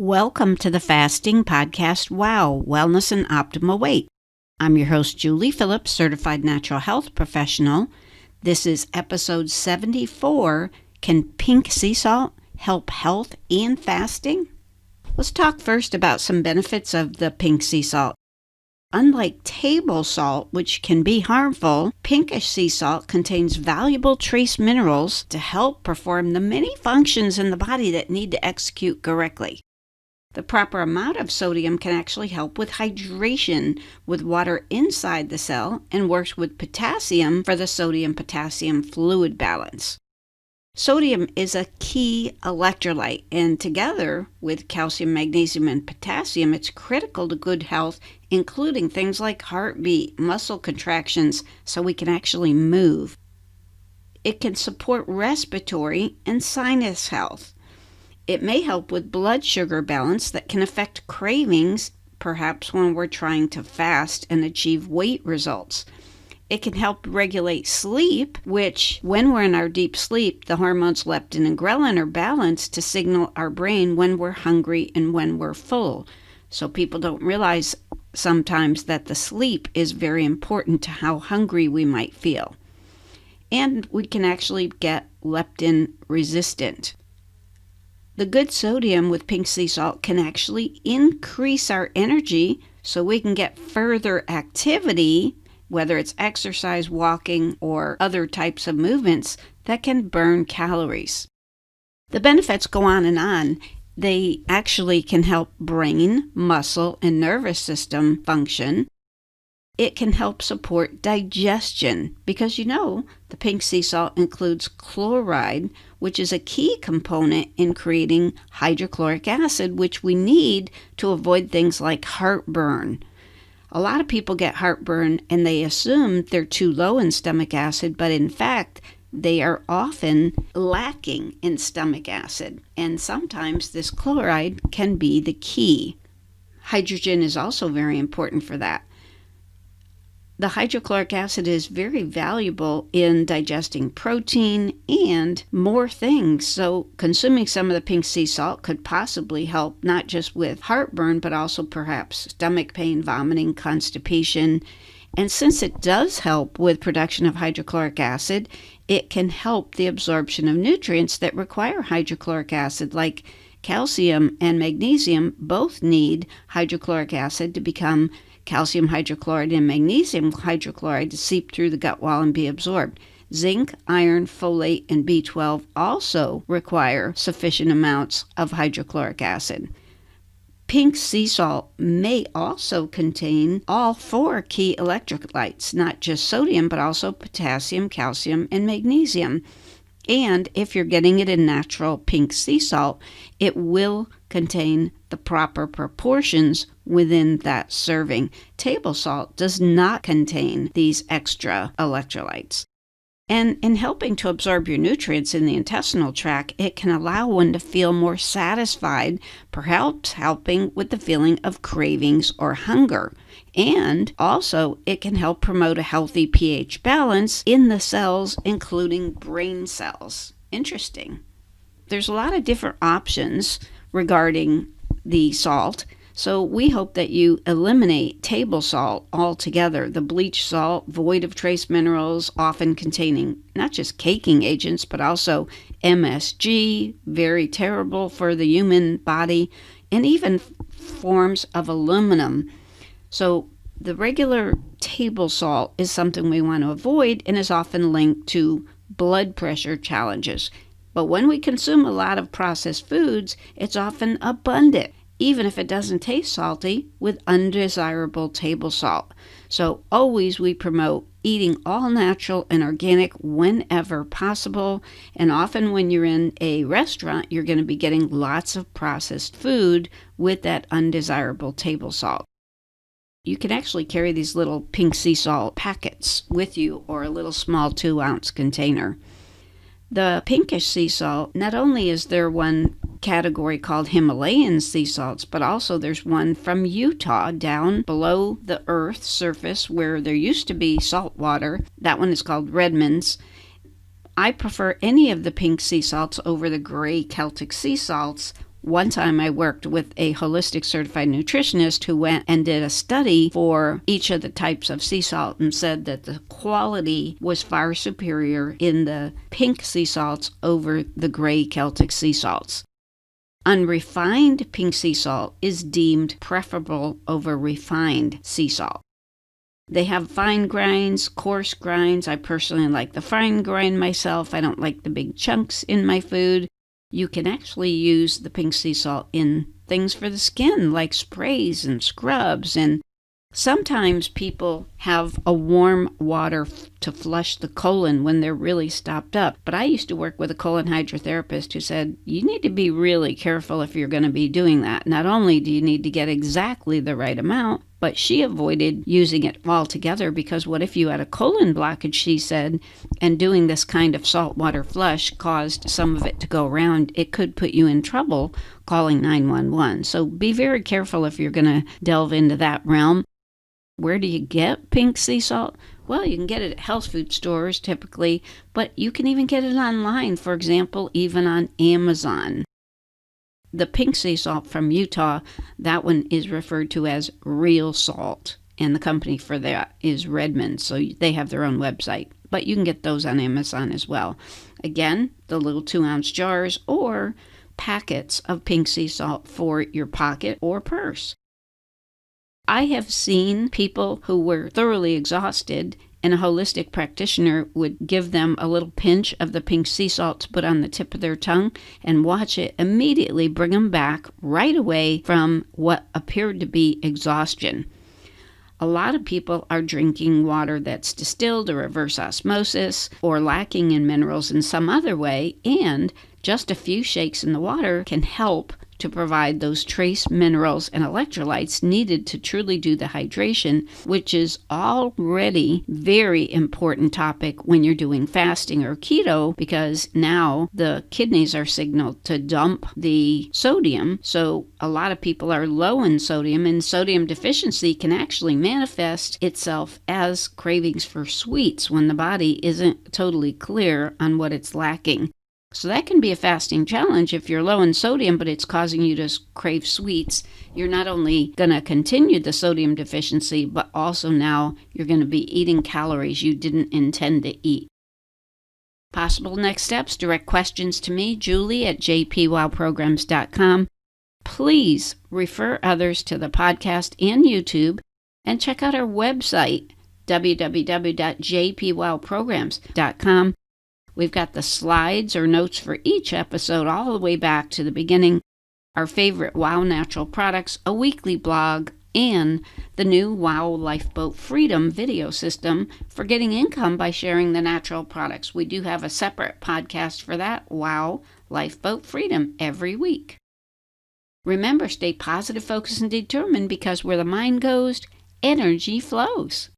Welcome to the fasting podcast, WOW Wellness and Optimal Weight. I'm your host, Julie Phillips, certified natural health professional. This is episode 74, Can Pink Sea Salt Help Health and Fasting? Let's talk first about some benefits of the pink sea salt. Unlike table salt, which can be harmful, pinkish sea salt contains valuable trace minerals to help perform the many functions in the body that need to execute correctly. The proper amount of sodium can actually help with hydration with water inside the cell and works with potassium for the sodium-potassium fluid balance. Sodium is a key electrolyte, and together with calcium, magnesium, and potassium, it's critical to good health, including things like heartbeat, muscle contractions, so we can actually move. It can support respiratory and sinus health. It may help with blood sugar balance that can affect cravings, perhaps when we're trying to fast and achieve weight results. It can help regulate sleep, which, when we're in our deep sleep, the hormones leptin and ghrelin are balanced to signal our brain when we're hungry and when we're full. So people don't realize sometimes that the sleep is very important to how hungry we might feel. And we can actually get leptin resistant. The good sodium with pink sea salt can actually increase our energy so we can get further activity, whether it's exercise, walking, or other types of movements that can burn calories. The benefits go on and on. They actually can help brain, muscle, and nervous system function. It can help support digestion because the pink sea salt includes chloride, which is a key component in creating hydrochloric acid, which we need to avoid things like heartburn. A lot of people get heartburn and they assume they're too low in stomach acid, but in fact, they are often lacking in stomach acid, and sometimes this chloride can be the key. Hydrogen is also very important for that. The hydrochloric acid is very valuable in digesting protein and more things, so consuming some of the pink sea salt could possibly help not just with heartburn, but also perhaps stomach pain, vomiting, constipation. And since it does help with production of hydrochloric acid, it can help the absorption of nutrients that require hydrochloric acid, like calcium and magnesium both need hydrochloric acid to become calcium hydrochloride and magnesium hydrochloride to seep through the gut wall and be absorbed. Zinc, iron, folate, and B12 also require sufficient amounts of hydrochloric acid. Pink sea salt may also contain all four key electrolytes, not just sodium, but also potassium, calcium, and magnesium. And if you're getting it in natural pink sea salt, it will contain the proper proportions within that serving. Table salt does not contain these extra electrolytes. And in helping to absorb your nutrients in the intestinal tract, it can allow one to feel more satisfied, perhaps helping with the feeling of cravings or hunger. And also, it can help promote a healthy pH balance in the cells, including brain cells. Interesting. There's a lot of different options regarding the salt. So we hope that you eliminate table salt altogether, the bleach salt, void of trace minerals, often containing not just caking agents, but also MSG, very terrible for the human body, and even forms of aluminum. So the regular table salt is something we want to avoid and is often linked to blood pressure challenges. But when we consume a lot of processed foods, it's often abundant, even if it doesn't taste salty, with undesirable table salt. So always we promote eating all natural and organic whenever possible. And often when you're in a restaurant, you're going to be getting lots of processed food with that undesirable table salt. You can actually carry these little pink sea salt packets with you or a little small 2-ounce container. The pinkish sea salt, not only is there one category called Himalayan sea salts, but also there's one from Utah down below the earth's surface where there used to be salt water. That one is called Redmond's. I prefer any of the pink sea salts over the gray Celtic sea salts. One time I worked with a holistic certified nutritionist who went and did a study for each of the types of sea salt and said that the quality was far superior in the pink sea salts over the gray Celtic sea salts. Unrefined pink sea salt is deemed preferable over refined sea salt. They have fine grinds, coarse grinds. I personally like the fine grind myself. I don't like the big chunks in my food. You can actually use the pink sea salt in things for the skin, like sprays and scrubs. And sometimes people have a warm water to flush the colon when they're really stopped up. But I used to work with a colon hydrotherapist who said, you need to be really careful if you're going to be doing that. Not only do you need to get exactly the right amount, but she avoided using it altogether because what if you had a colon blockage, she said, and doing this kind of saltwater flush caused some of it to go around. It could put you in trouble calling 911. So be very careful if you're going to delve into that realm. Where do you get pink sea salt? Well, you can get it at health food stores typically, but you can even get it online, for example, even on Amazon. The pink sea salt from Utah, that one is referred to as real salt, and the company for that is Redmond, so they have their own website. But you can get those on Amazon as well. Again, the little 2-ounce jars or packets of pink sea salt for your pocket or purse. I have seen people who were thoroughly exhausted and a holistic practitioner would give them a little pinch of the pink sea salt to put on the tip of their tongue and watch it immediately bring them back right away from what appeared to be exhaustion. A lot of people are drinking water that's distilled or reverse osmosis or lacking in minerals in some other way, and just a few shakes in the water can help to provide those trace minerals and electrolytes needed to truly do the hydration, which is already very important topic when you're doing fasting or keto, because now the kidneys are signaled to dump the sodium. So a lot of people are low in sodium, and sodium deficiency can actually manifest itself as cravings for sweets when the body isn't totally clear on what it's lacking. So that can be a fasting challenge if you're low in sodium, but it's causing you to crave sweets. You're not only going to continue the sodium deficiency, but also now you're going to be eating calories you didn't intend to eat. Possible next steps, direct questions to me, Julie at jpwowprograms.com. Please refer others to the podcast and YouTube, and check out our website, www.jpwowprograms.com. We've got the slides or notes for each episode all the way back to the beginning, our favorite WOW natural products, a weekly blog, and the new WOW Lifeboat Freedom video system for getting income by sharing the natural products. We do have a separate podcast for that, WOW Lifeboat Freedom, every week. Remember, stay positive, focused, and determined, because where the mind goes, energy flows.